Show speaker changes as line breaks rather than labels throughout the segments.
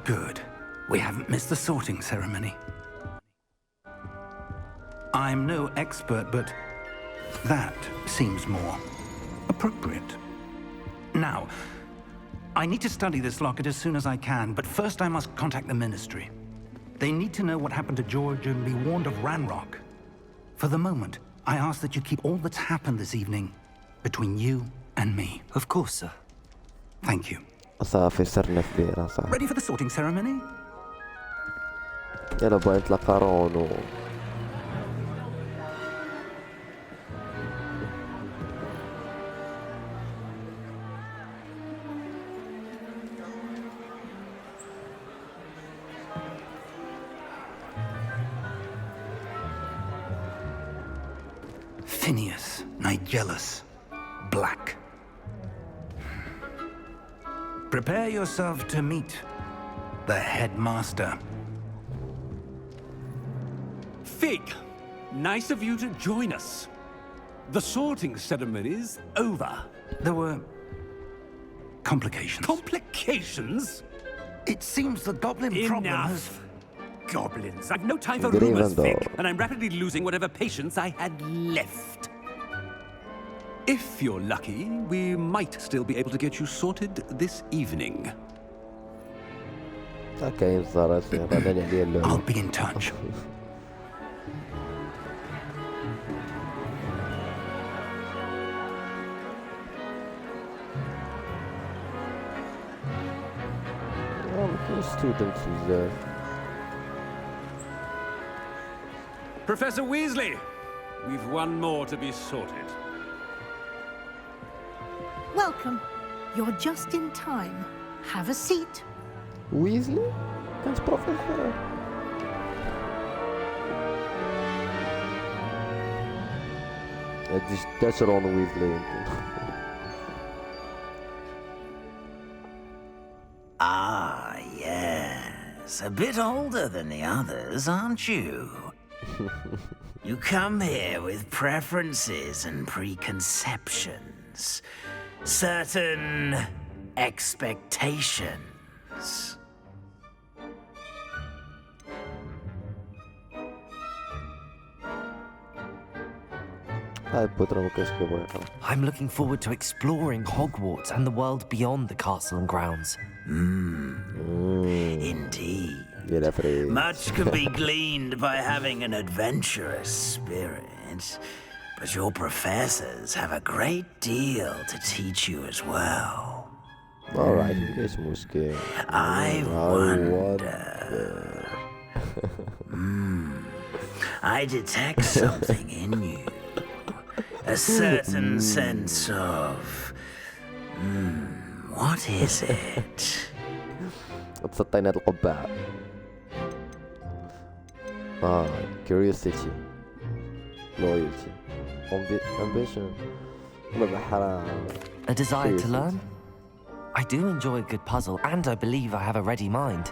Good. We haven't missed the sorting ceremony. I'm no expert, but that seems more appropriate. Now, I need to study this locket as soon as I can, but first I must contact the Ministry. They need to know what happened to George and be warned of Ranrock. For the moment, I ask that you keep all that's happened this evening between you and me.
Of course, sir.
Thank you.
صافي صرنا في بيرة صافي.
Ready for the sorting ceremony?
يلا بغا نتلاقى رونو.
Phineas, Nigellus, Black. Prepare yourself to meet the headmaster.
Fig, nice of you to join us. The sorting ceremony's over.
There were complications.
Complications?
It seems the goblin problem has...
Enough. Goblins. I've no time for
Gryffindor.
rumors, Fig, and I'm rapidly losing whatever patience I had left. If you're lucky, we might still be able to get you sorted this evening.
كاين زهرة غدا عليا
I'll
اللعبة.
be in touch.
كاين ستودنتس بزاف.
Professor Weasley, we've one more to be sorted.
Welcome. You're just in time. Have a seat.
ويزلي كانت بروفيسور. هادي جدات رون ويزلي يمكن.
Ah, yes. A bit older than the others, aren't you? You come here with preferences and preconceptions. Certain expectations.
هاي بودرة ما كانش كيبغي يقرا.
I'm looking forward to exploring Hogwarts and the world beyond the castle and grounds.
Indeed.
يا العفريت.
Much can be gleaned by having an adventurous spirit, but your professors have a great deal to teach you as well.
Alright, مكاينش مشكل.
I wonder. I detect something in you. A certain sense of... what is it?
تسطينا هاد القبعة. curiosity, loyalty, ambition. ما
A desire to
Curiosity.
learn? I do enjoy a good puzzle, and I believe I have a ready mind.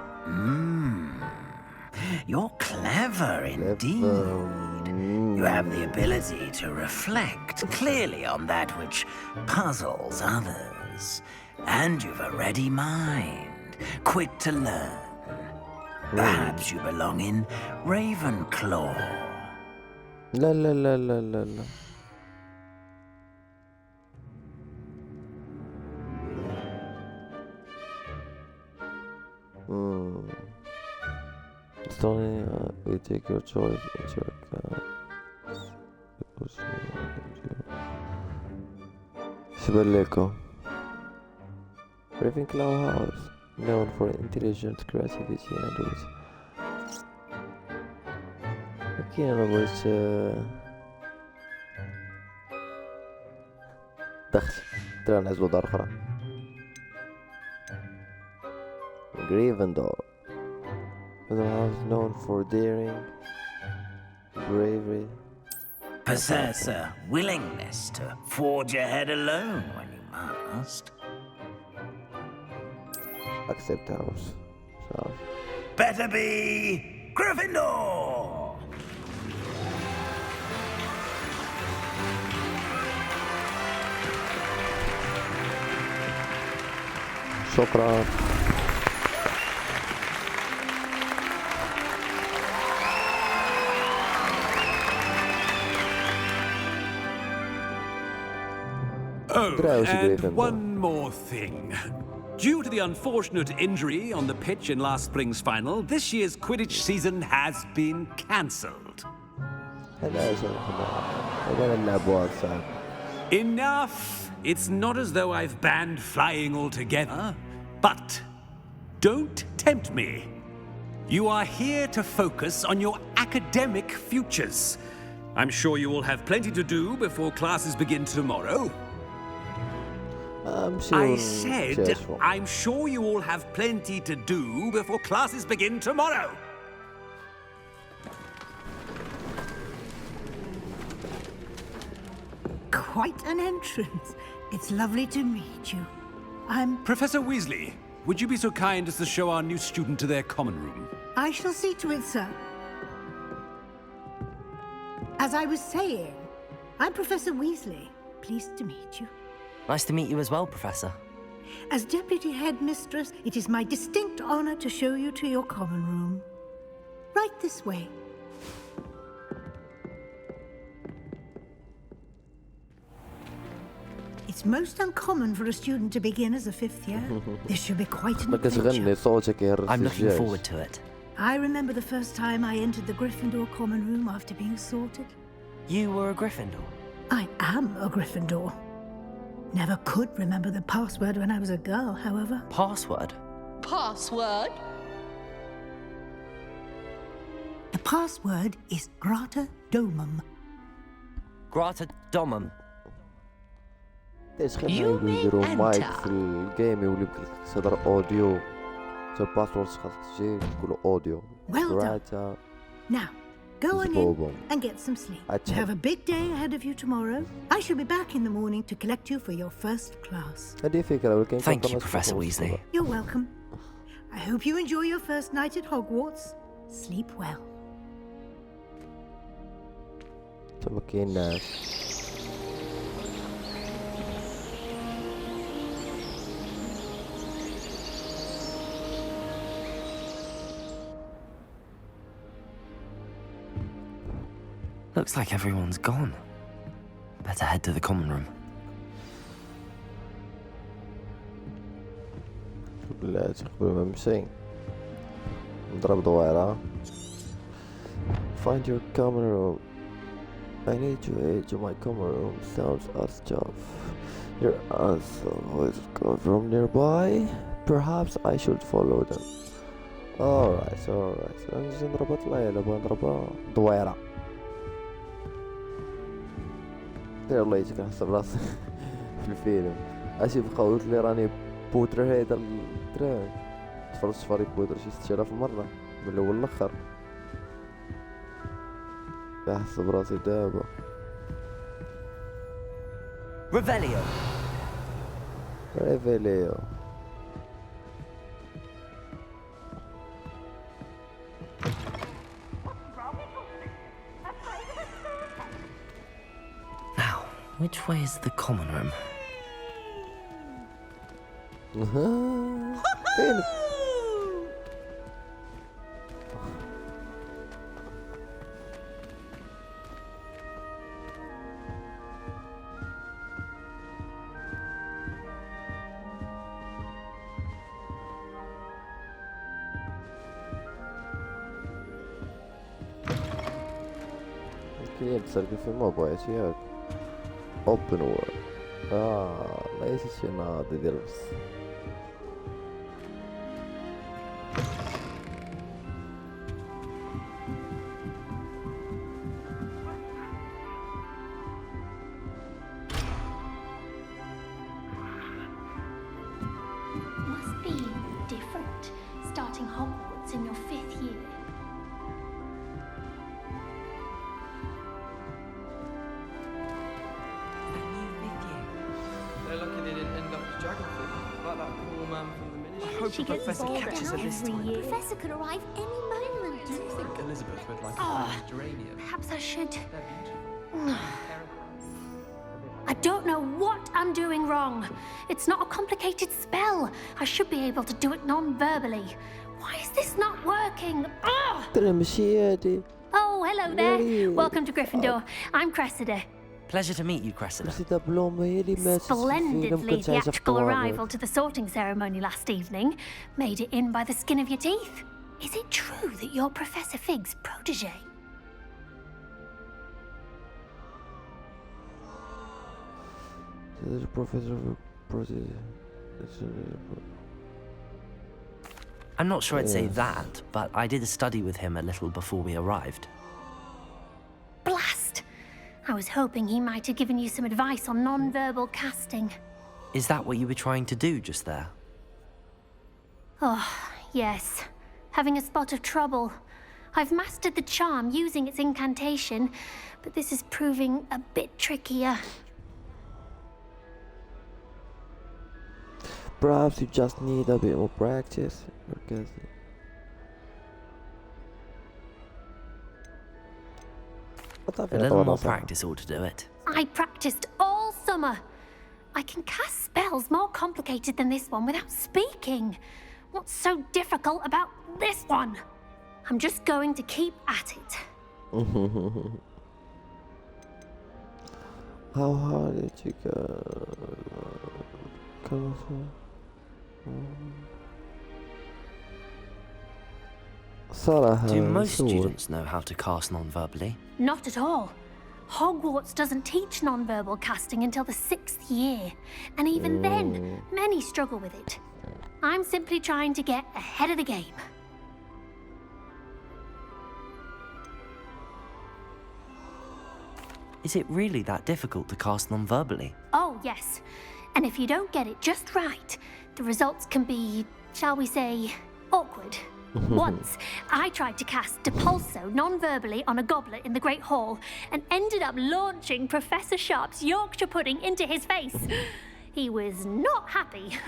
You're clever indeed. You have the ability to reflect clearly on that which puzzles others. And you've a ready mind, quick to learn. Perhaps you belong in Ravenclaw.
لا لا لا لا لا لا. Slowly, we take your choice into account. شبان لكم. Ravenclaw House, known for intelligence, creativity, and wisdom. أكيد أنا بغيت دخل ترى نعزلو دار أخرى. Gryffindor, the house known for daring, bravery.
Possess a willingness to forge ahead alone when you must.
Accept house. So,
Better be Gryffindor!
شكرا.
Oh,
Drausi
and
Gryffindor.
one more thing. Due to the unfortunate injury on the pitch in last spring's final, this year's Quidditch season has been cancelled. Enough! It's not as though I've banned flying altogether, but don't tempt me. You are here to focus on your academic futures. I'm sure you will have plenty to do before classes begin tomorrow.
I'm sure.
I said,
successful.
I'm sure you all have plenty to do before classes begin tomorrow.
Quite an entrance. It's lovely to meet you. I'm...
Professor Weasley, would you be so kind as to show our new student to their common room?
I shall see to it, sir. As I was saying, I'm Professor Weasley. Pleased to meet you.
Nice to meet you as well, Professor.
As Deputy Headmistress, it is my distinct honor to show you to your common room. Right this way. It's most uncommon for a student to begin as a fifth year. This should be quite an
ما كتغني
adventure.
صوتك يهرس
I'm looking
الجيش.
forward to it.
I remember the first time I entered the Gryffindor common room after being sorted.
You were a Gryffindor.
I am a Gryffindor. Never could remember the password when I was a girl, however.
Password?
Password?
The password is Grata Domum.
Grata Domum.
ليش خلينا
You may
يديروا مايك
enter.
في الجيم يولي بدك تصدر اوديو تو باسورد خاصك تجي تقولوا اوديو
Well done.
راتا
Now, go on in
Bobo.
and get some sleep. You
Achha.
have a big day ahead of you tomorrow. I shall be back in the morning to collect you for your first class.
هذه فكرة ولكن
Thank
كنت
you,
ناس
Professor
تكون
Weasley.
You're welcome. I hope you enjoy your first night at Hogwarts. Sleep well.
تبكي الناس.
Looks like everyone's gone. Better head to the common room.
لا تقبل ما مشي نضرب دويرة. Find your common room. I need to head to my common room. Sounds as tough. Your answer always come from nearby. Perhaps I should follow them. Alright. نجي نضرب طلعي لابا نضربها دويرة. دير الله يجيك نحسب راسي في الفيلم. اشي بقاو قلت لي راني بوتر هيدا الدراري. تفرجت في هاري بوتر شي 6000 مرة من الأول للآخر. كنحسب راسي دابا.
Revelio.
ريفيليو.
Now, which way is the common room?
فين؟ كلية تسرقل في موبايل ياك. Open world. ليش شي ناضي درس.
Must be different, starting Hogwarts in your 5th year.
They're lucky they didn't end up as geography, like that poor man from the ministry.
I hope
She
the
gets
professor
bored
catches her
out
this
every
time.
year. Professor could arrive any moment.
Do you think Elizabeth would like a Spanish geranium?
Perhaps I should.
They're beautiful.
I don't know what I'm doing wrong. It's not a complicated spell. I should be able to do it non-verbally. Why is this not working?
ترى مشي هادي.
Oh, hello there.
Really?
Welcome to Gryffindor. I'm Cressida.
Pleasure to meet you, Cressida.
Cressida Bloom هي اللي ماتت في الفيلم
Splendidly
كنت عايشة في
theatrical
طوارئ.
arrival to the sorting ceremony last evening. Made it in by the skin of your teeth. Is it true that you're Professor Fig's protege?
The professor of protege.
I'm not sure I'd say
Yes.
that, but I did a study with him a little before we arrived.
Blast! I was hoping he might have given you some advice on non-verbal casting.
Is that what you were trying to do just there?
Oh, yes. Having a spot of trouble. I've mastered the charm using its incantation, but this is proving a bit trickier.
Perhaps you just need a bit more practice. Because
A little more practice ought to do it.
I practiced all summer. I can cast spells more complicated than this one without speaking. What's so difficult about this one? I'm just going to keep at it.
How hard did you go? صراحة
Do most
سور.
students know how to cast non-verbally?
Not at all. Hogwarts doesn't teach non-verbal casting until the 6th year, and even then, many struggle with it. I'm simply trying to get ahead of the game.
Is it really that difficult to cast non-verbally?
Oh, yes. And if you don't get it just right, the results can be, shall we say, awkward. Once, I tried to cast Depulso non-verbally on a goblet in the Great Hall and ended up launching Professor Sharp's Yorkshire pudding into his face. He was not happy.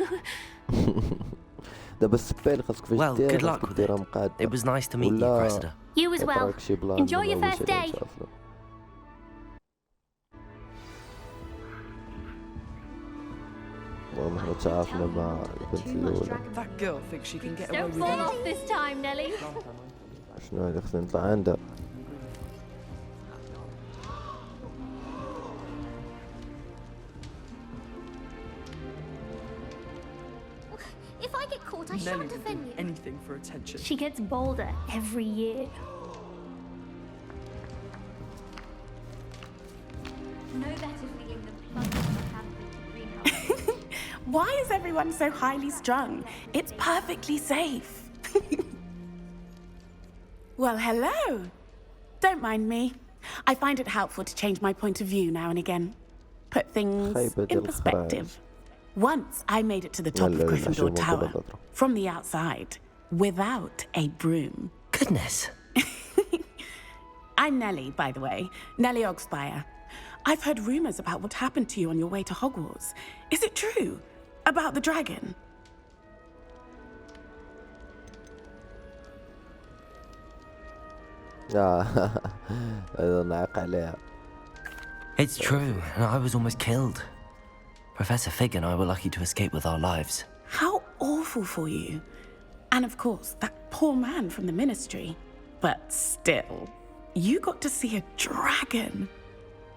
دابا السبال خاصك فاش
Well,
ديرها
good luck
خاصك
with
ديرها
it.
مقادة.
It was nice to meet you,
ولا
Cressida.
You as well.
يعطيك شي بلان
Enjoy
من
your
أول
first
شي
day.
نتعرفنا. المهم حنا تعرفنا مع البنت الأولى.
That girl thinks she can get away
Don't
with
fall
it.
off this time, Nelly.
شنو هادي خصنا نطلع عندها.
If I get caught, I
Nelly
shan't
will do
offend you.
anything for attention.
She gets bolder every year. No better feeling than plunging the greenhouse.
Why is everyone so highly strung? It's perfectly safe. Well, hello. Don't mind me. I find it helpful to change my point of view now and again. Put things
خيبة
in
الخراج.
perspective. Once I made it to the top of
لا، لا، لا،
Gryffindor
شو
Tower
ممكن أضرب.
from the outside without a broom.
Goodness.
I'm Nellie, by the way. Nellie Ogspire. I've heard rumors about what happened to you on your way to Hogwarts. Is it true? About the dragon?
هذا نعق عليها.
It's true, and I was almost killed. Professor Fig and I were lucky to escape with our lives.
How awful for you. And of course, that poor man from the ministry. But still, you got to see a dragon.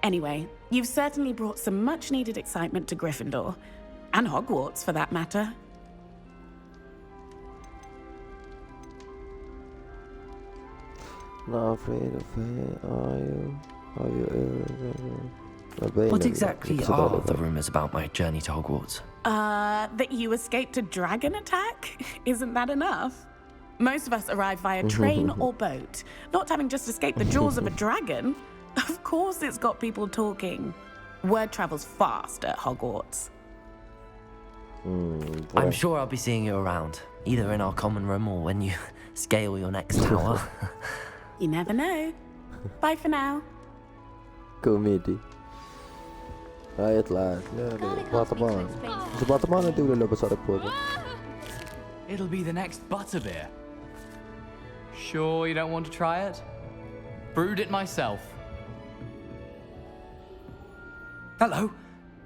Anyway, you've certainly brought some much needed excitement to Gryffindor. And Hogwarts, for that matter.
Not afraid of it, are you? Are you
What exactly are the rumors about my journey to Hogwarts?
That you escaped a dragon attack? Isn't that enough? Most of us arrive via train or boat, not having just escaped the jaws of a dragon. Of course it's got people talking. Word travels fast at Hogwarts.
I'm sure I'll be seeing you around, either in our common room or when you scale your next tower.
You never know. Bye for now.
كوميدي. هاي طلعت. لا لا باطمان. انت باطمان انت ولا لابس هاري بوتر؟
It'll be the next butterbeer. Sure you don't want to try it? Brewed it myself. Hello,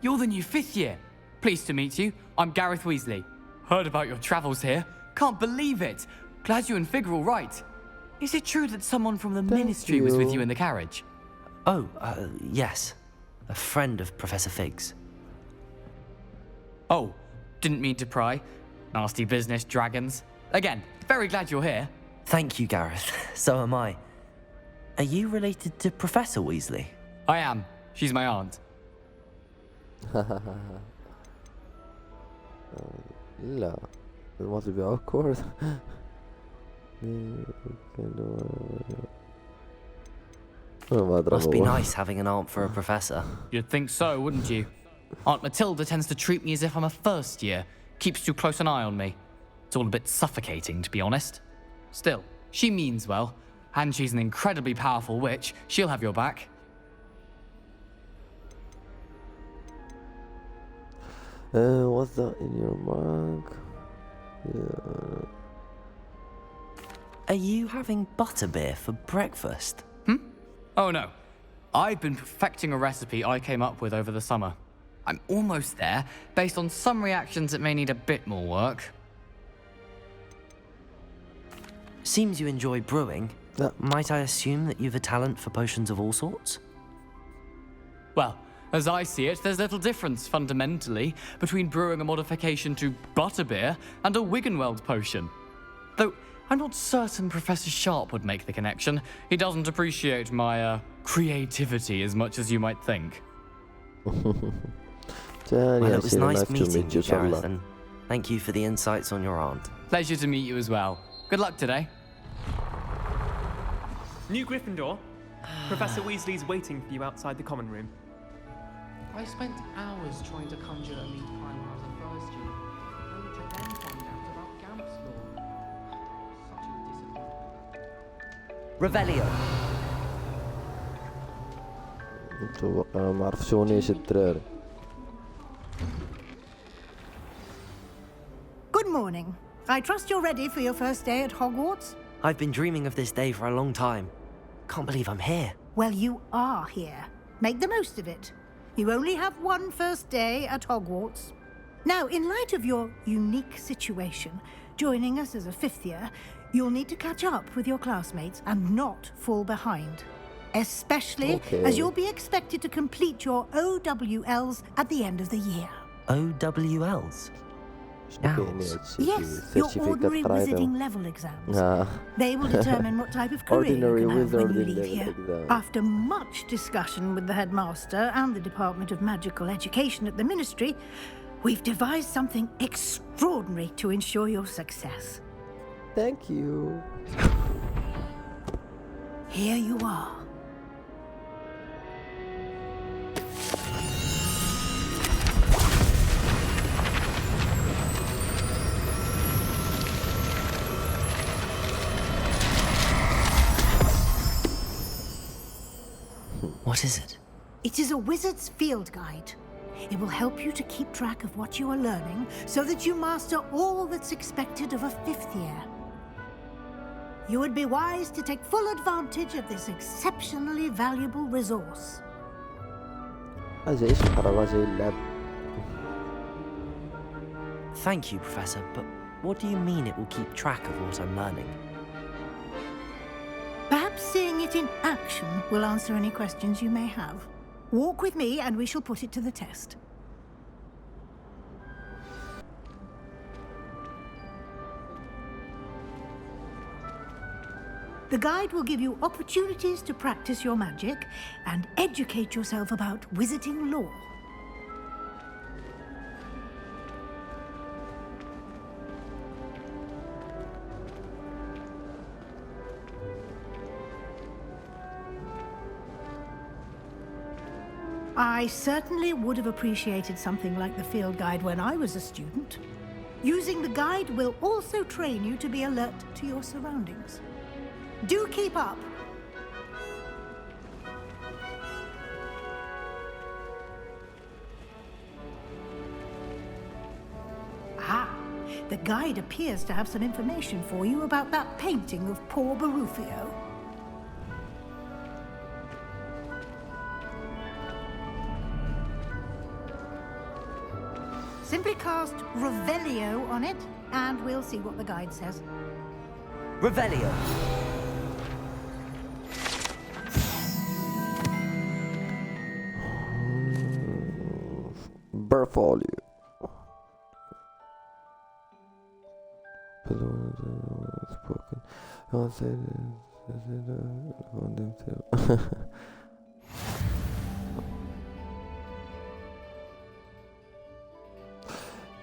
you're the new 5th year. Pleased to meet you. I'm Gareth Weasley. Heard about your travels here. Can't believe it. Glad you and Fig are all right. Is it true that someone from the ministry was with you in the carriage?
Oh, yes. a friend of Professor Fig's.
Oh, didn't mean to pry. Nasty business, dragons. Again, very glad you're here.
Thank you, Gareth. So am I. Are you related to Professor Weasley?
I am. She's my aunt.
لا it must be awkward.
Must be nice having an aunt for a professor.
You'd think so, wouldn't you? Aunt Matilda tends to treat me as if I'm a first year. Keeps too close an eye on me. It's all a bit suffocating, to be honest. Still, she means well. And she's an incredibly powerful witch. She'll have your back.
What's that in your mug? Yeah.
Are you having butterbeer for breakfast?
Oh no. I've been perfecting a recipe I came up with over the summer. I'm almost there. Based on some reactions, it may need a bit more work.
Seems you enjoy brewing. Might I assume that you've a talent for potions of all sorts?
Well, as I see it, there's little difference, fundamentally, between brewing a modification to butterbeer and a Wiggenweld potion. Though, I'm not certain Professor Sharp would make the connection. He doesn't appreciate my, creativity as much as you might think.
Well, it was nice meeting you, Gareth, and thank you for the insights on your aunt.
Pleasure to meet you as well. Good luck today.
New Gryffindor. Professor Weasley's waiting for you outside the common room.
I spent hours trying to conjure a meat pie when I was a first year, only to then find out about Gamp's law. Such a disappointment.
Revelio.
ما عرف شو نيش الدراري.
Good morning. I trust you're ready for your first day at Hogwarts?
I've been dreaming of this day for a long time. Can't believe I'm here.
Well, you are here. Make the most of it. You only have one first day at Hogwarts. Now, in light of your unique situation, joining us as a fifth year, you'll need to catch up with your classmates and not fall behind. Especially as you'll be expected to complete your OWLs at the end of the year.
OWLs?
Yes, your ordinary wizarding level exams. They will determine what type of career you can have when you leave here. After much discussion with the headmaster and the Department of Magical Education at the Ministry, we've devised something extraordinary to ensure your success.
Thank you.
Here you are.
What is it?
It is a wizard's field guide. It will help you to keep track of what you are learning so that you master all that's expected of a fifth year. You would be wise to take full advantage of this exceptionally valuable resource.
Thank you, Professor, but what do you mean it will keep track of what I'm learning?
Perhaps seeing it in action will answer any questions you may have. Walk with me and we shall put it to the test. The guide will give you opportunities to practice your magic and educate yourself about wizarding lore. I certainly would have appreciated something like the field guide when I was a student. Using the guide will also train you to be alert to your surroundings. Do keep up. The guide appears to have some information for you about that painting of poor Barufio. Simply cast Revelio on it, and we'll see what the guide says.
Revelio.
Barfolio.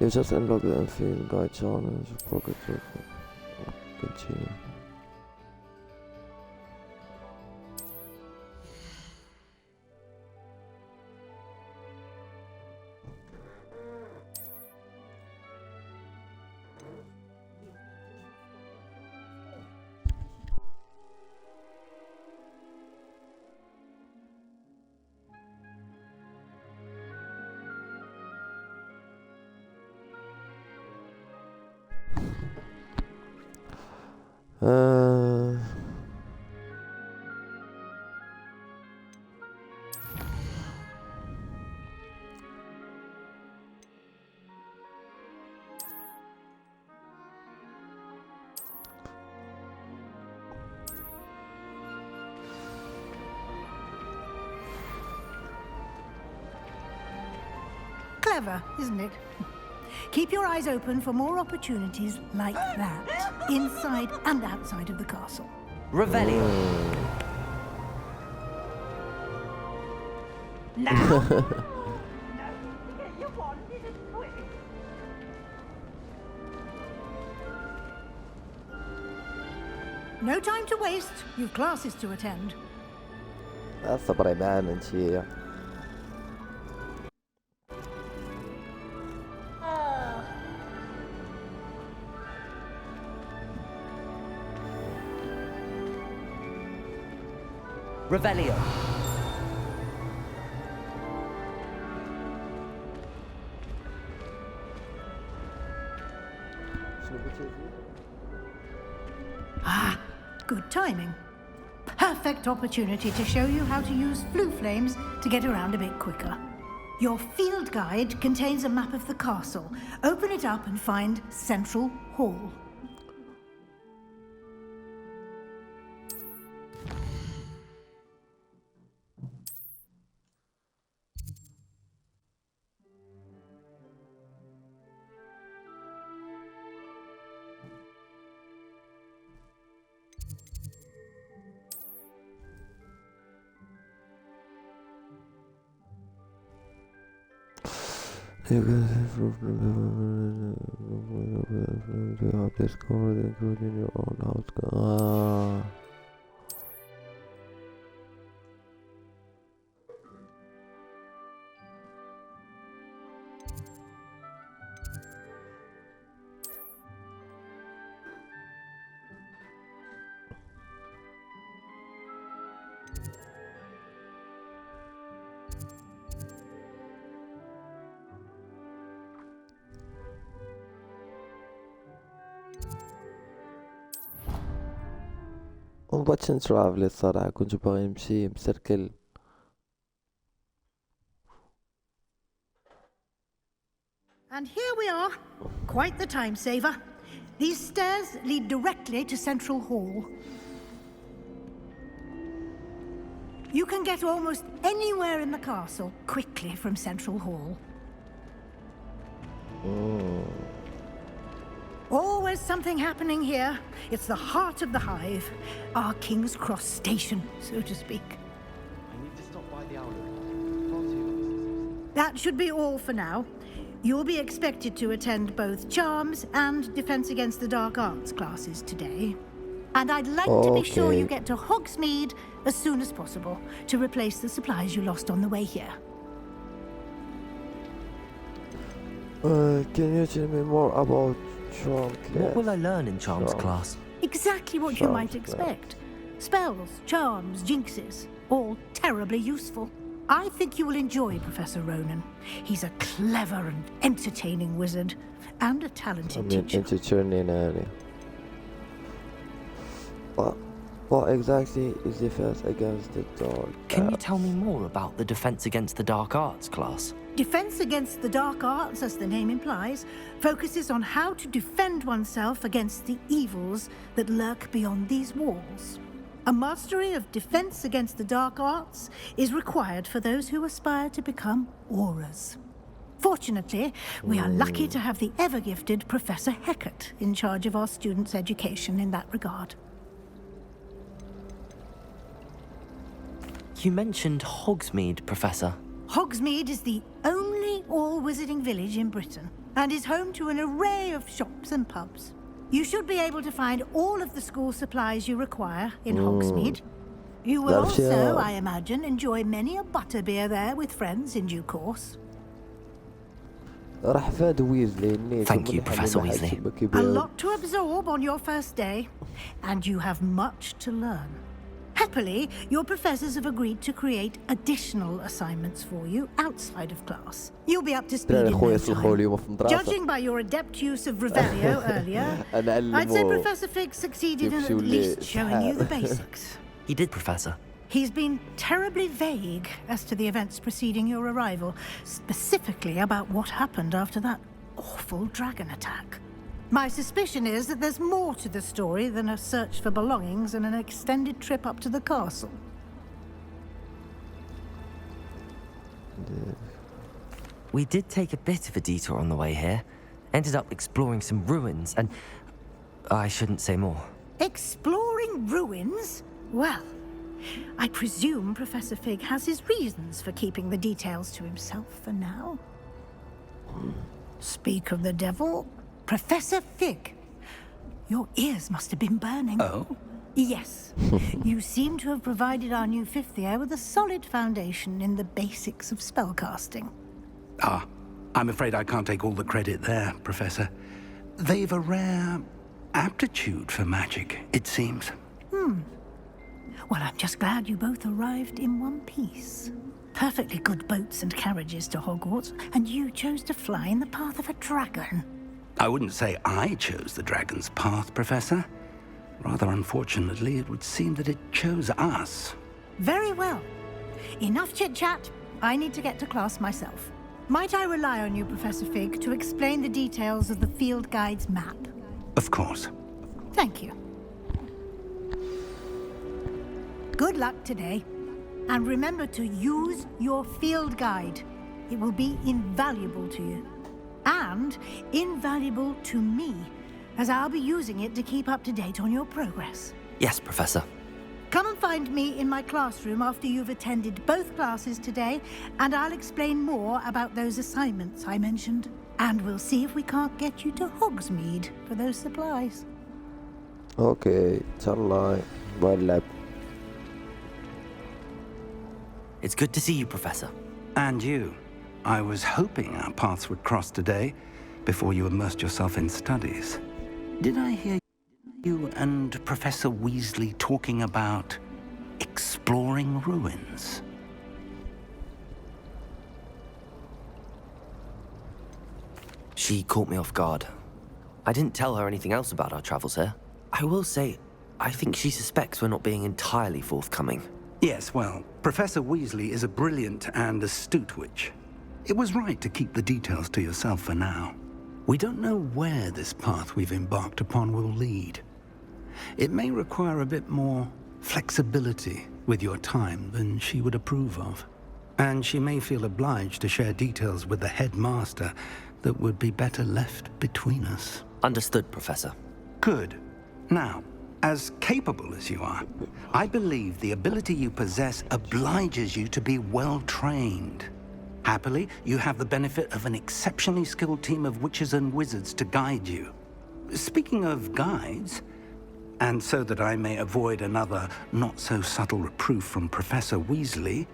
You just unlock the field guide challenge. Progress. Continue.
Clever, isn't it? Keep your eyes open for more opportunities like that, inside and outside of the castle.
Revelio.
No time to waste. You've classes to attend.
Hasta para ibään en tiedä.
Revelio.
Ah, good timing. Perfect opportunity to show you how to use flue flames to get around a bit quicker. Your field guide contains a map of the castle. Open it up and find Central Hall.
You can have discovered including your own house. Watch and travel الصراحة كنت باغي نمشي مسركل.
And here we are. Quite the time saver. These stairs lead directly to Central Hall. You can get almost anywhere in the castle quickly from Central Hall. Always something happening here. It's the heart of the hive. Our King's Cross station, so to speak.
I need to stop by the owlet.
That should be all for now. You'll be expected to attend both Charms and Defense Against the Dark Arts classes today. And I'd like to be sure you get to Hogsmeade as soon as possible to replace the supplies you lost on the way here.
Can you tell me more about Charm class?
What will I learn in Charms class?
Exactly what you might expect. Spells, charms, jinxes, all terribly useful. I think you will enjoy Professor Ronan. He's a clever and entertaining wizard, and a talented teacher.
Entertaining area. What exactly is Defense Against the Dark?
Can you tell me more about the Defense Against the Dark Arts class?
Defense Against the Dark Arts, as the name implies, focuses on how to defend oneself against the evils that lurk beyond these walls. A mastery of Defense Against the Dark Arts is required for those who aspire to become Aurors. Fortunately, we are lucky to have the ever-gifted Professor Hecat in charge of our students' education in that regard.
You mentioned Hogsmeade, Professor.
Hogsmeade is the only all-wizarding village in Britain and is home to an array of shops and pubs. You should be able to find all of the school supplies you require in Hogsmeade. You will also, I imagine, enjoy many a butterbeer there with friends in due course.
Thank you, Professor Weasley.
A lot to absorb on your first day, and you have much to learn. Happily, your professors have agreed to create additional assignments for you outside of class. You'll be up to speed in no time. Judging by your adept use of Revelio earlier, I'd say Professor Fig succeeded in at least showing you the basics.
He did, Professor.
He's been terribly vague as to the events preceding your arrival, specifically about what happened after that awful dragon attack. My suspicion is that there's more to the story than a search for belongings and an extended trip up to the castle.
We did take a bit of a detour on the way here. Ended up exploring some ruins and... I shouldn't say more.
Exploring ruins? Well, I presume Professor Fig has his reasons for keeping the details to himself for now. Speak of the devil, Professor Fig. Your ears must have been burning.
Oh?
Yes. You seem to have provided our new fifth year with a solid foundation in the basics of spellcasting.
Ah, I'm afraid I can't take all the credit there, Professor. They've a rare aptitude for magic, it seems.
Well, I'm just glad you both arrived in one piece. Perfectly good boats and carriages to Hogwarts, and you chose to fly in the path of a dragon.
I wouldn't say I chose the dragon's path, Professor. Rather unfortunately, it would seem that it chose us.
Very well. Enough chit-chat. I need to get to class myself. Might I rely on you, Professor Fig, to explain the details of the field guide's map?
Of course.
Thank you. Good luck today. And remember to use your field guide. It will be invaluable to you. And invaluable to me, as I'll be using it to keep up to date on your progress.
Yes, Professor.
Come and find me in my classroom after you've attended both classes today, and I'll explain more about those assignments I mentioned. And we'll see if we can't get you to Hogsmeade for those supplies.
Okay, inshallah. Well,
It's good to see you, Professor.
And you. I was hoping our paths would cross today, before you immersed yourself in studies. Did I hear you and Professor Weasley talking about exploring ruins?
She caught me off guard. I didn't tell her anything else about our travels here. I will say, I think she suspects we're not being entirely forthcoming.
Yes, well, Professor Weasley is a brilliant and astute witch. It was right to keep the details to yourself for now. We don't know where this path we've embarked upon will lead. It may require a bit more flexibility with your time than she would approve of. And she may feel obliged to share details with the headmaster that would be better left between us.
Understood, Professor.
Good. Now, as capable as you are, I believe the ability you possess obliges you to be well-trained. Happily, you have the benefit of an exceptionally skilled team of witches and wizards to guide you. Speaking of guides, and so that I may avoid another not-so-subtle reproof from Professor Weasley,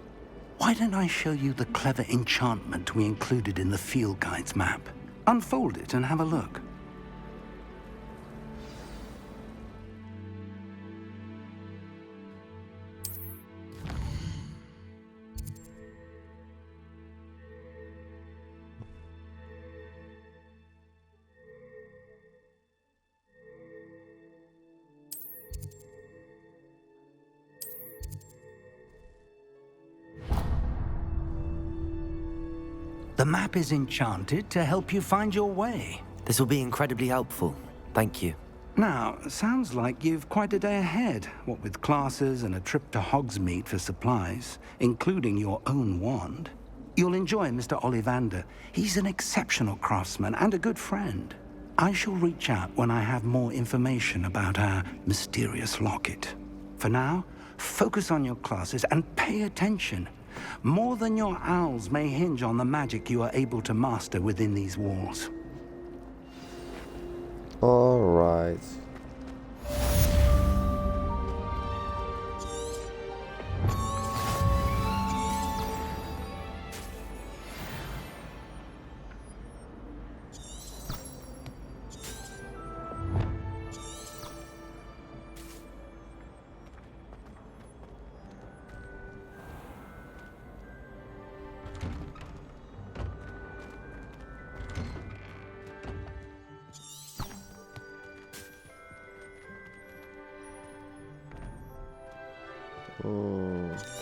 why don't I show you the clever enchantment we included in the field guide's map? Unfold it and have a look. The map is enchanted to help you find your way.
This will be incredibly helpful. Thank you.
Now, sounds like you've quite a day ahead, what with classes and a trip to Hogsmeade for supplies, including your own wand. You'll enjoy Mr. Ollivander. He's an exceptional craftsman and a good friend. I shall reach out when I have more information about our mysterious locket. For now, focus on your classes and pay attention. More than your owls may hinge on the magic you are able to master within these walls.
All right.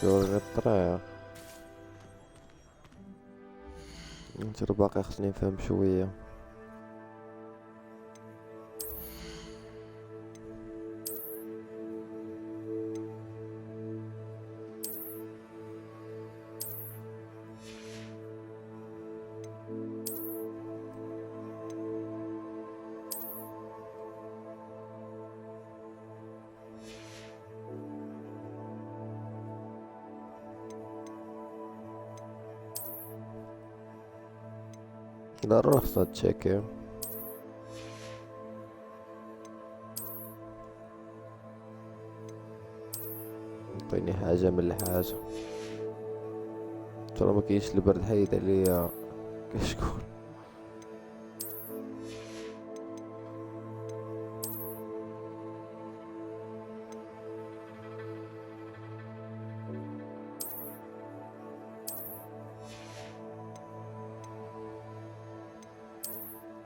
جوجل الطريق نجرب باقي خصني نفهم شوية. ضروري خصها تشيكي. عطيني حاجة من الحاجة. ترى ما كاينش البرد حيد عليا كشكون.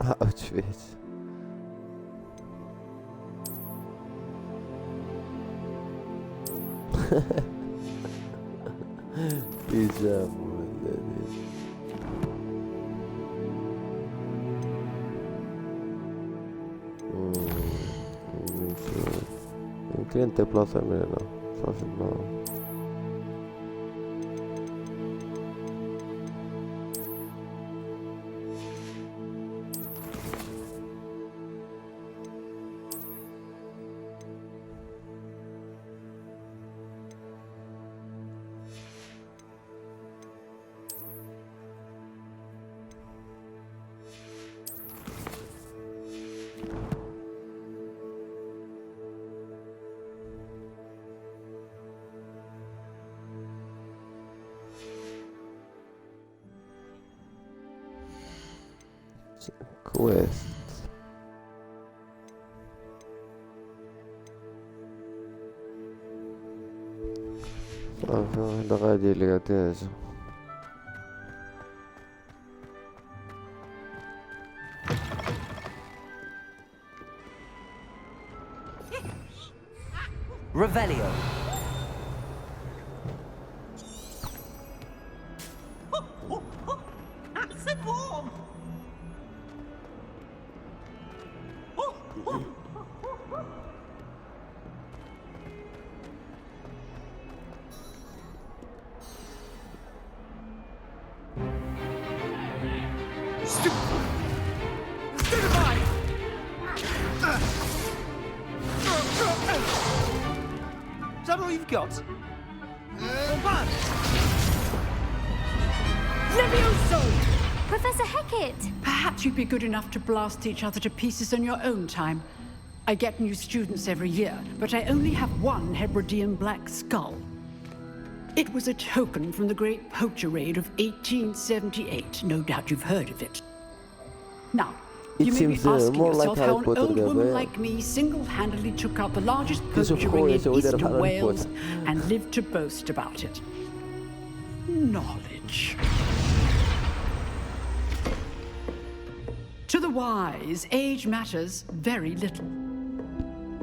outfit. بيجامة يمكن انت بلاصة من هنا صافي ما كويس. صافي هذا غادي لي غادي
Revelio.
Is that all you've got?
Levioso!
Professor Hecat!
Perhaps you'd be good enough to blast each other to pieces on your own time. I get new students every year, but I only have one Hebridean black skull. It was a token from the Great Poacher Raid of 1878. No doubt you've heard of it. Now, you may be asking yourself how an old woman like me single-handedly took out the largest poacher ring in eastern Wales and lived to boast about it. Knowledge. To the wise, age matters very little.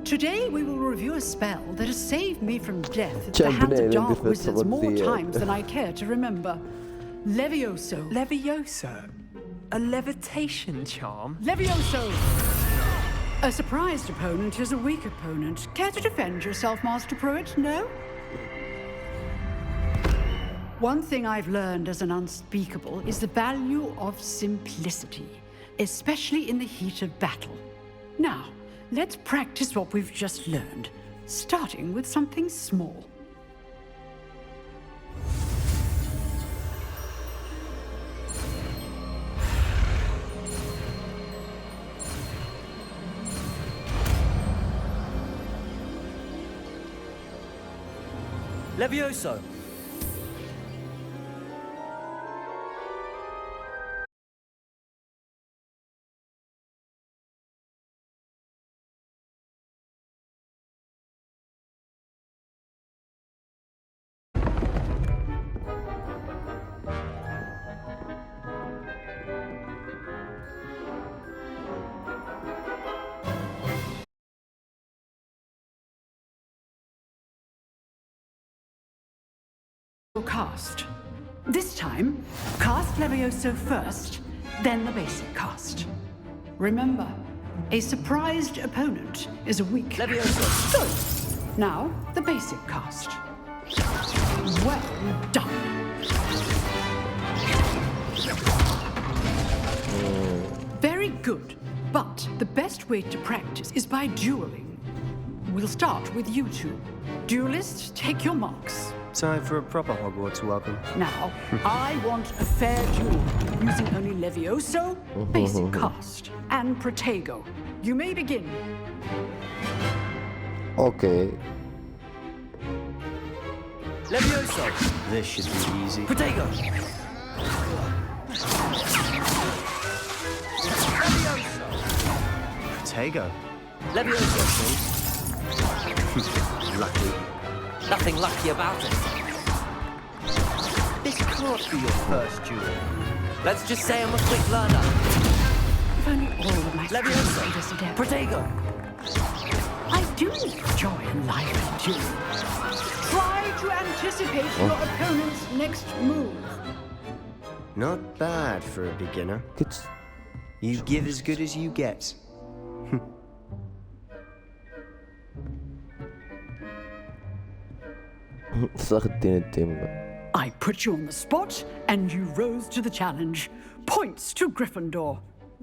Today we will review a spell that has saved me from death at the hands of dark wizards more times than I care to remember. Levioso.
Levioso? A levitation charm?
Levioso! A surprised opponent is a weak opponent. Care to defend yourself, Master Pruitt? No? One thing I've learned as an unspeakable is the value of simplicity, especially in the heat of battle. Now, let's practice what we've just learned, starting with something small.
Levioso!
Cast. This time, cast Levioso first, then the basic cast. Remember, a surprised opponent is a weak...
Levioso!
Good. Now, the basic cast. Well done. Very good. But the best way to practice is by dueling. We'll start with you two. Duelists, take your marks.
Time for a proper Hogwarts welcome.
Now, I want a fair duel, using only Levioso, basic cast, and Protego. You may begin.
Okay.
Levioso!
This should be easy.
Protego!
Protego.
Levioso!
Lucky.
Nothing lucky about it.
This can't be your first duel.
Let's just say I'm a quick learner.
If only all of my
Levioso!
students were this adept.
Protego!
I do need joy in life and duel. Try to anticipate your opponent's next move.
Not bad for a beginner.
Good.
You give as good as you get.
ساخدين التيم.
I put you on the spot, and you rose to the challenge. Points to Gryffindor.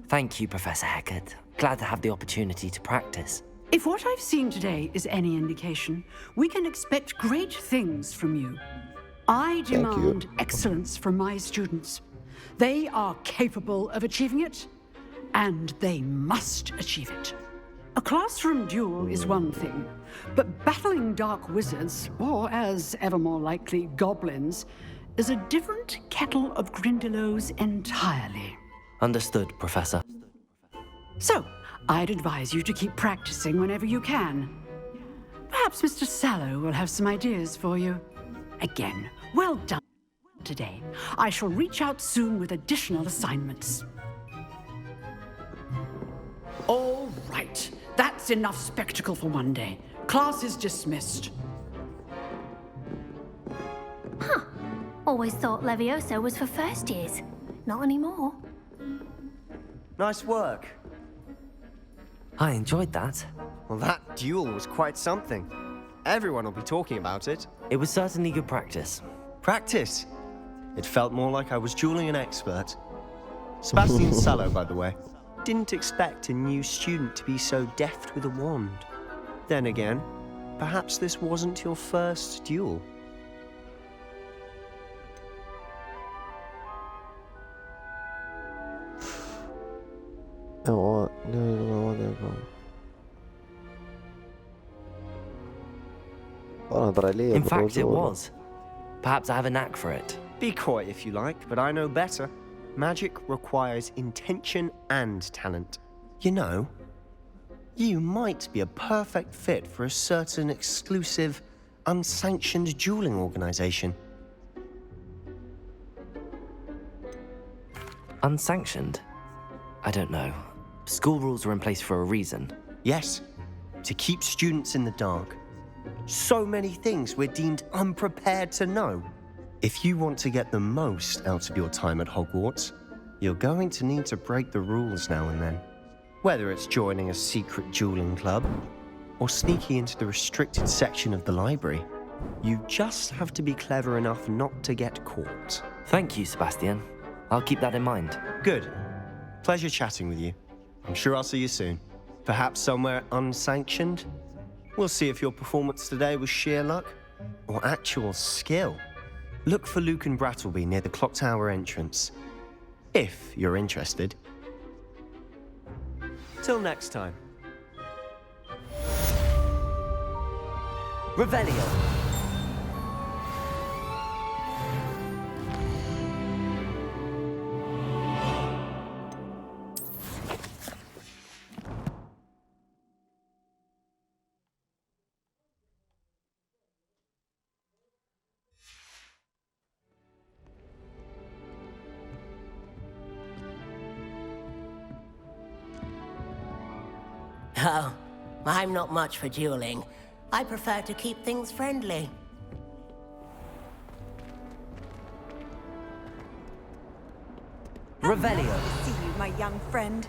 Thank you, Professor Hecat. Glad to have the opportunity to practice.
If what I've seen today is any indication, we can expect great things from you. I demand excellence from my students. They are capable of achieving it, and they must achieve it. A classroom duel is one thing, but battling dark wizards, or as ever more likely, goblins, is a different kettle of Grindylows entirely.
Understood, Professor.
So, I'd advise you to keep practicing whenever you can. Perhaps Mr. Sallow will have some ideas for you. Again, well done today. I shall reach out soon with additional assignments. All right. That's enough spectacle for one day. Class is dismissed.
Huh. Always thought Levioso was for first years. Not anymore.
Nice work.
I enjoyed that.
Well, that duel was quite something. Everyone will be talking about it.
It was certainly good practice.
Practice? It felt more like I was dueling an expert. Sebastian Sallow, by the way. Didn't expect a new student to be so deft with a wand. Then again, perhaps this wasn't your first duel.
In fact, it was. Perhaps I have a knack for it.
Be coy if you like, but I know better. Magic requires intention and talent. You know, you might be a perfect fit for a certain exclusive, unsanctioned dueling organization.
Unsanctioned? I don't know. School rules are in place for a reason.
Yes, to keep students in the dark. So many things we're deemed unprepared to know. If you want to get the most out of your time at Hogwarts, you're going to need to break the rules now and then. Whether it's joining a secret dueling club, or sneaking into the restricted section of the library. You just have to be clever enough not to get caught.
Thank you, Sebastian. I'll keep that in mind.
Good. Pleasure chatting with you. I'm sure I'll see you soon. Perhaps somewhere unsanctioned? We'll see if your performance today was sheer luck or actual skill. Look for Luke and Brattleby near the clock tower entrance, if you're interested. Till next time.
Revelio.
Oh, I'm not much for dueling. I prefer to keep things friendly.
Revelio.
See you, my young friend.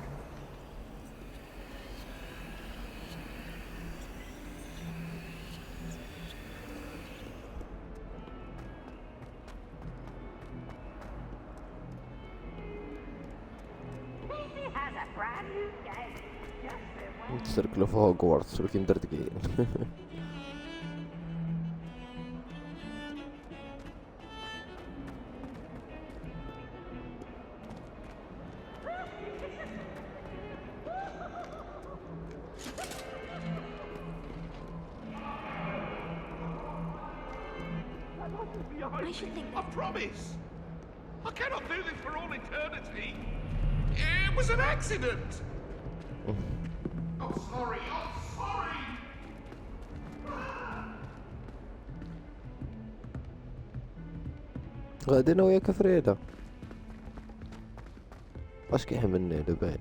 تسركلوا في هوجوارتس ولكن دردقين.
I promise. I cannot do this for all eternity. It was an accident. I'm sorry. I'm sorry.
غادي انا وياك فريدة. واش كيحملني دابا؟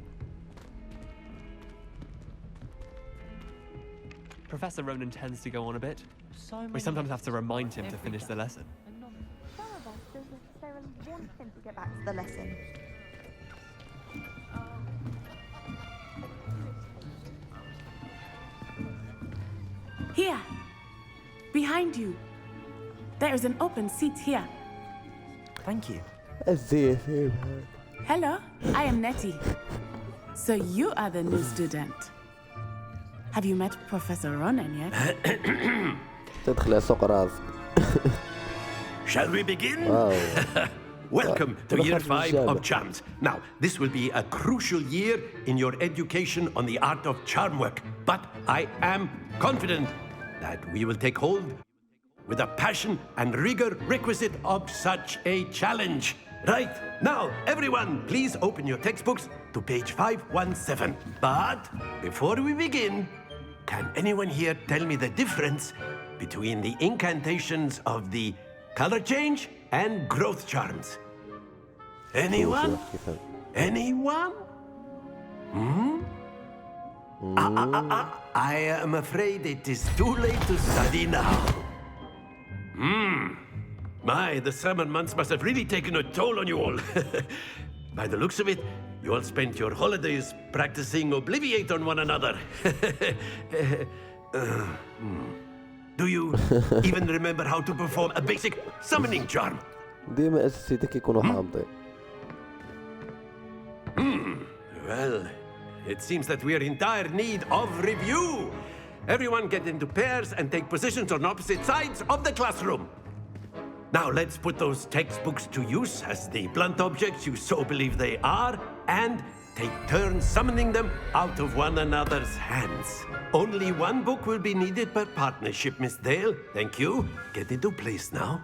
Professor Ronan tends to go on a bit. We sometimes have to remind him to finish the lesson.
Some of us don't necessarily want him to get back to the lesson.
Here, behind you. There is an open seat here.
Thank you.
Hello, I am Nettie. So you are the new student. Have you met Professor Ronan yet?
تدخل سوق راسك.
Shall we begin?
Wow.
Welcome to year 5 of charms. Now, this will be a crucial year in your education on the art of charm work, but I am confident that we will take hold with the passion and rigor requisite of such a challenge. Right, now, everyone, please open your textbooks to page 517. But before we begin, can anyone here tell me the difference between the incantations of the color change and growth charms? Anyone? Anyone? I am afraid it is too late to study now. My, the summer months must have really taken a toll on you all. By the looks of it, you all spent your holidays practicing Obliviate on one another. Do you even remember how to perform a basic summoning charm?
ديما اساسيتك يكونوا حامضين.
Well, it seems that we are in dire need of review. Everyone get into pairs and take positions on opposite sides of the classroom. Now let's put those textbooks to use as the blunt objects you so believe they are, and take turns summoning them out of one another's hands. Only one book will be needed per partnership, Miss Dale. Thank you. Get into place now.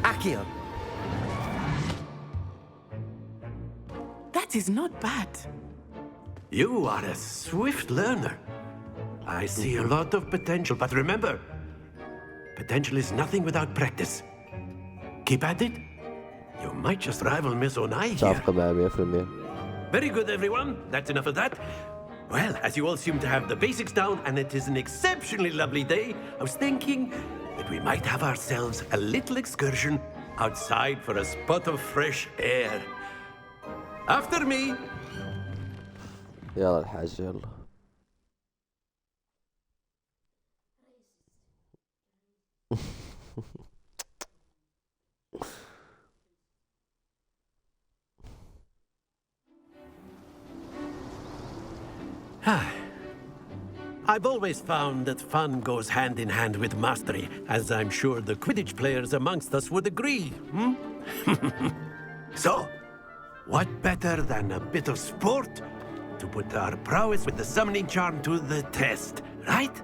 Accio.
That is not bad.
You are a swift learner. I see a lot of potential, but remember, potential is nothing without practice. Keep at it. You might just rival Miss Onai here. Very good, everyone. That's enough of that. Well, as you all seem to have the basics down, and it is an exceptionally lovely day, I was thinking that we might have ourselves a little excursion outside for a spot of fresh air. After me.
يلا الحاج يلا.
I've always found that fun goes hand in hand with mastery, as I'm sure the Quidditch players amongst us would agree. So, what better than a bit of sport to put our prowess with the summoning charm to the test, right?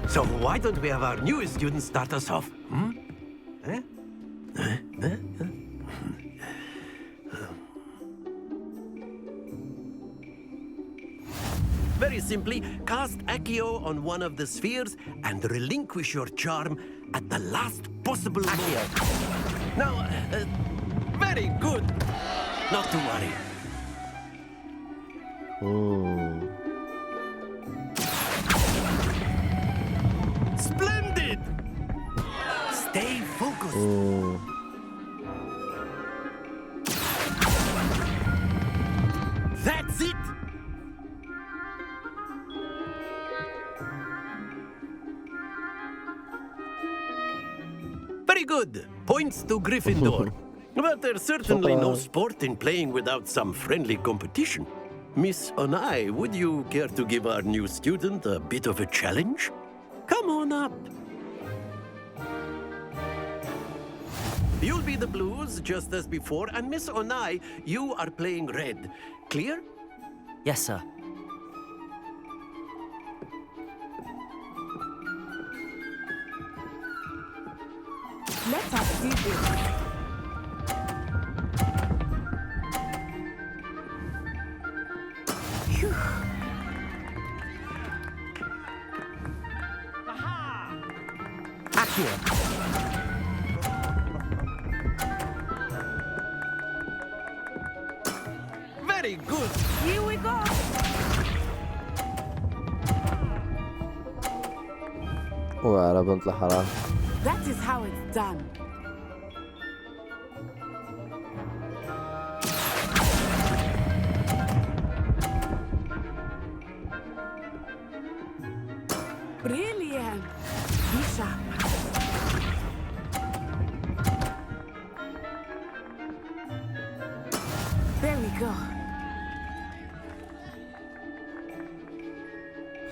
So why don't we have our newest student start us off? Very simply, cast Accio on one of the spheres and relinquish your charm at the last possible moment. Now, very good. Not to worry. Splendid! Stay focused. That's it! Very good. Points to Gryffindor. But there's certainly no sport in playing without some friendly competition. Miss Onai, would you care to give our new student a bit of a challenge? Come on up. You'll be the blues, just as before, and Miss Onai, you are playing red. Clear?
Yes, sir.
Let us see this.
Very good.
Here we go.
وعلى بنت الحرام.
That is how it's done. Brilliant. Bishop. There we go.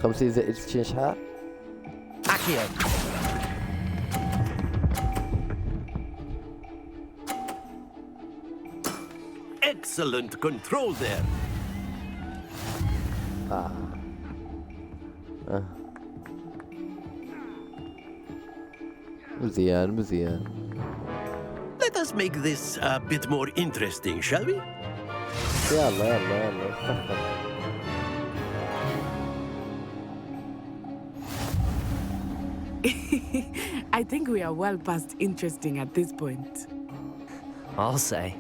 50 زائد 60 شحال؟
Accio.
Excellent control there.
مزيان مزيان.
Let us make this a bit more interesting, shall we?
يلا يلا يلا سخن.
I think we are well past interesting at this point.
I'll say.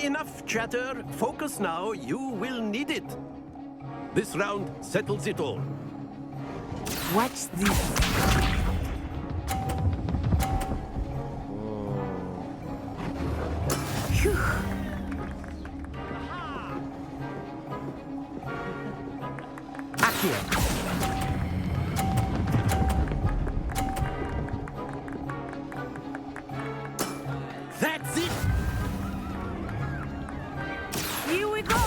Enough chatter. Focus now. You will need it. This round settles it all.
Watch this. Phew.
Accio.
That's it.
Here we go.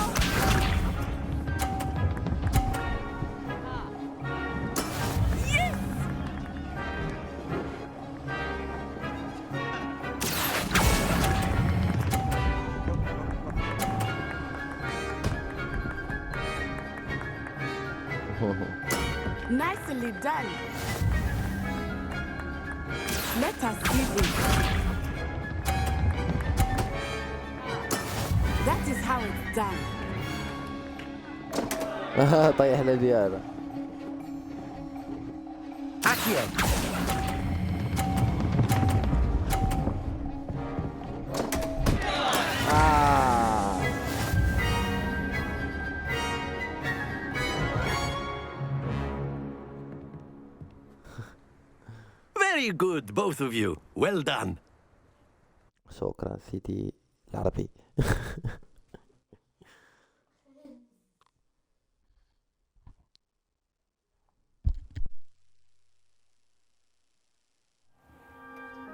Yes. Nicely done. Let us see this. That is how it's done.
طيح لي ديالها. Ah.
Very good, both of you. Well done.
شكرا سيدي العربي.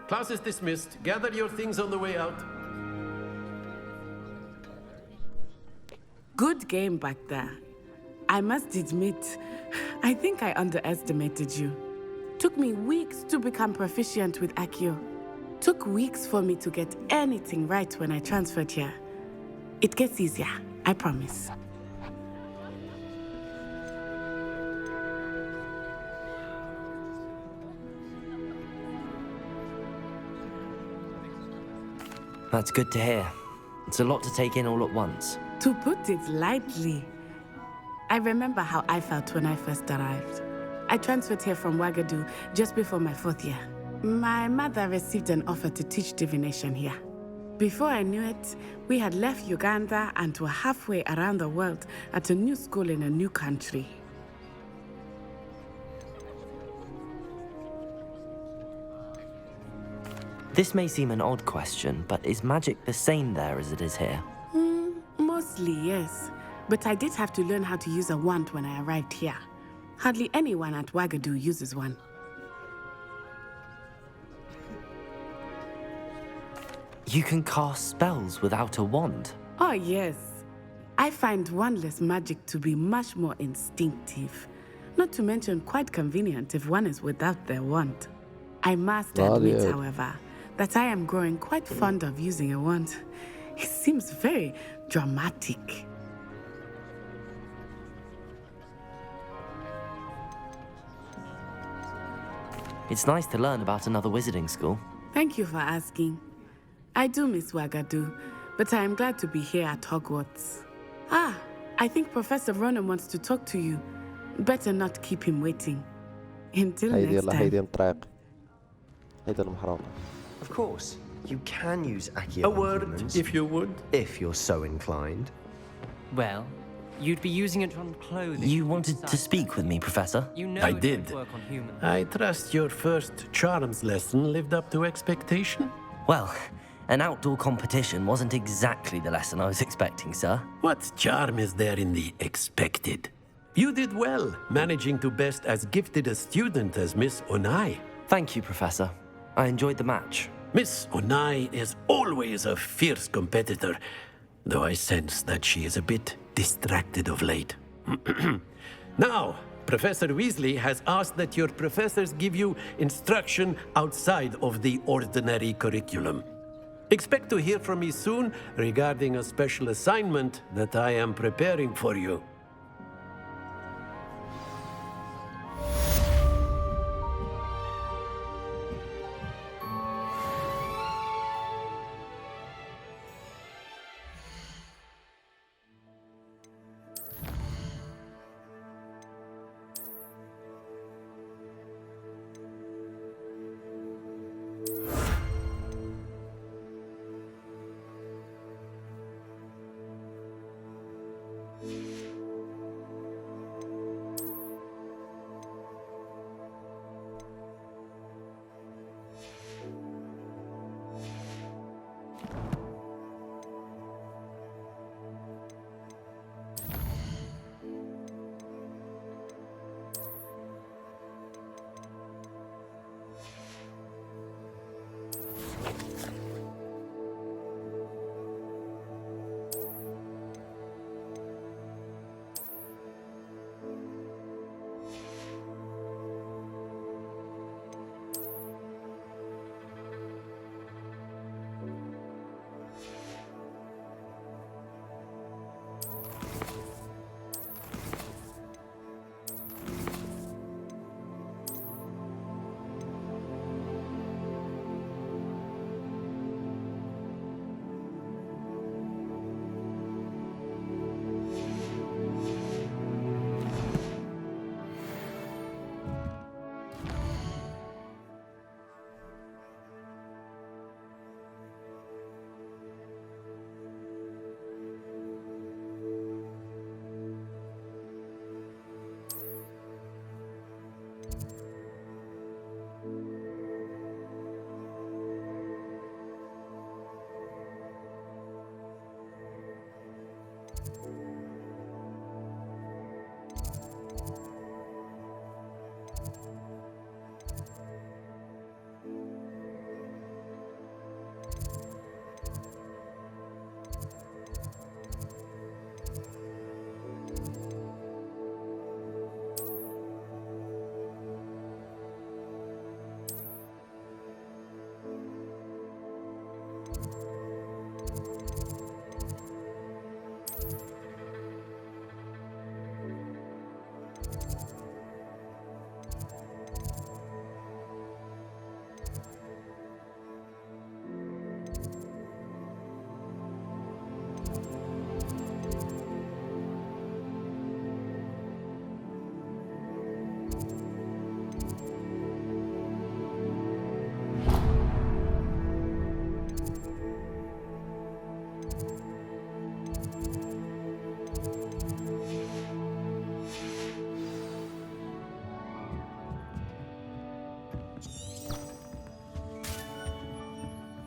Class is dismissed. Gather your things on the way out.
Good game back there. I must admit, I think I underestimated you. Took me weeks to become proficient with Accio. Took weeks for me to get anything right when I transferred here. It gets easier, I promise.
That's good to hear. It's a lot to take in all at once.
To put it lightly, I remember how I felt when I first arrived. I transferred here from Ouagadougou just before my 4th year. My mother received an offer to teach divination here. Before I knew it, we had left Uganda and were halfway around the world at a new school in a new country.
This may seem an odd question, but is magic the same there as it is here?
Mostly, yes. But I did have to learn how to use a wand when I arrived here. Hardly anyone at Ouagadougou uses one.
You can cast spells without a wand?
Oh, yes. I find wandless magic to be much more instinctive. Not to mention quite convenient if one is without their wand. I must admit, however, that I am growing quite fond of using a wand. It seems very dramatic.
It's nice to learn about another wizarding school.
Thank you for asking. I do miss Ouagadougou, but I am glad to be here at Hogwarts. Ah, I think Professor Ronan wants to talk to you. Better not keep him waiting. Until next time.
Of course, you can use Accio.
A word, if you would.
If you're so inclined.
Well, you'd be using it on clothing.
You wanted to speak with me, Professor?
You know
I
it
did.
won't work on humans.
I trust your first charms lesson lived up to expectation?
Well, an outdoor competition wasn't exactly the lesson I was expecting, sir.
What charm is there in the expected? You did well, managing to best as gifted a student as Miss Onai.
Thank you, Professor. I enjoyed the match.
Miss Onai is always a fierce competitor, though I sense that she is a bit distracted of late. Now, Professor Weasley has asked that your professors give you instruction outside of the ordinary curriculum. Expect to hear from me soon regarding a special assignment that I am preparing for you.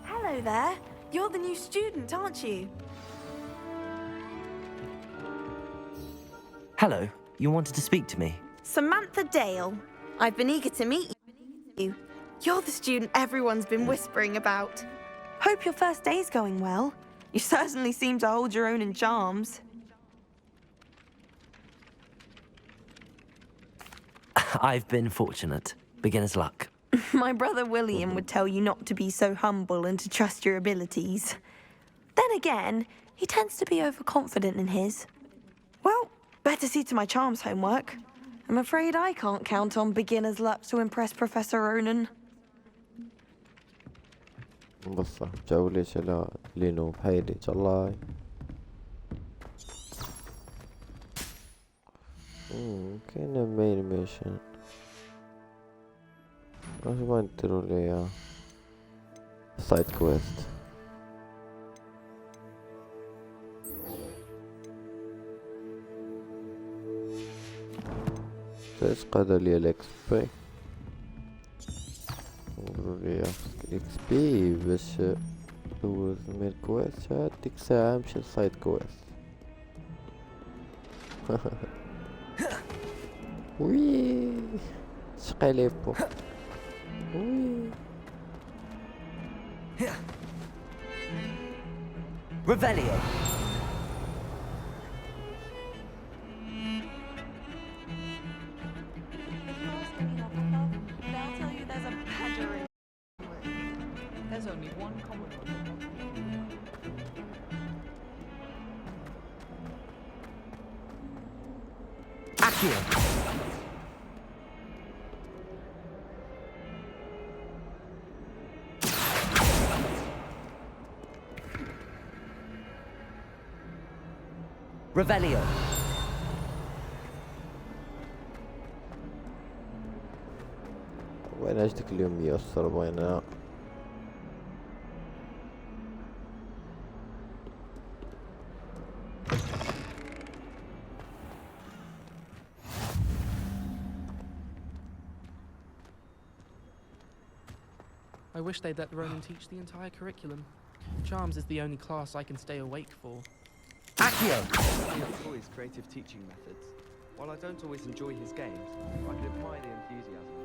Hello there. You're the new student, aren't you?
Hello, you wanted to speak to me?
Samantha Dale. I've been eager to meet you. You're the student everyone's been whispering about. Hope your first day's going well. You certainly seem to hold your own in charms.
I've been fortunate. Beginner's luck.
My brother William would tell you not to be so humble and to trust your abilities. Then again, he tends to be overconfident in his. Well, better see to my charms homework. I'm afraid I can't count on beginner's luck to impress Professor Ronan.
بصح جولة شلا لينو بحيلي جلاي كاينة مين ميشن واش بغا نديرو ليها سايد كويست تاش قادا ليا الاكس بي نديرو ليها الاكس بي باش ندوز الميل كويست هاد ديك الساعة نمشي لسايد كويست وي شقليبو وي
Revelio.
There's only one common room.
Accio. Revelio.
وين اجدك اليوم يسر وين
I wish they'd let Ronan teach the entire curriculum. Charms is the only class I can stay awake for.
Accio!
He employs creative teaching methods. While I don't always enjoy his games, I can admire the enthusiasm.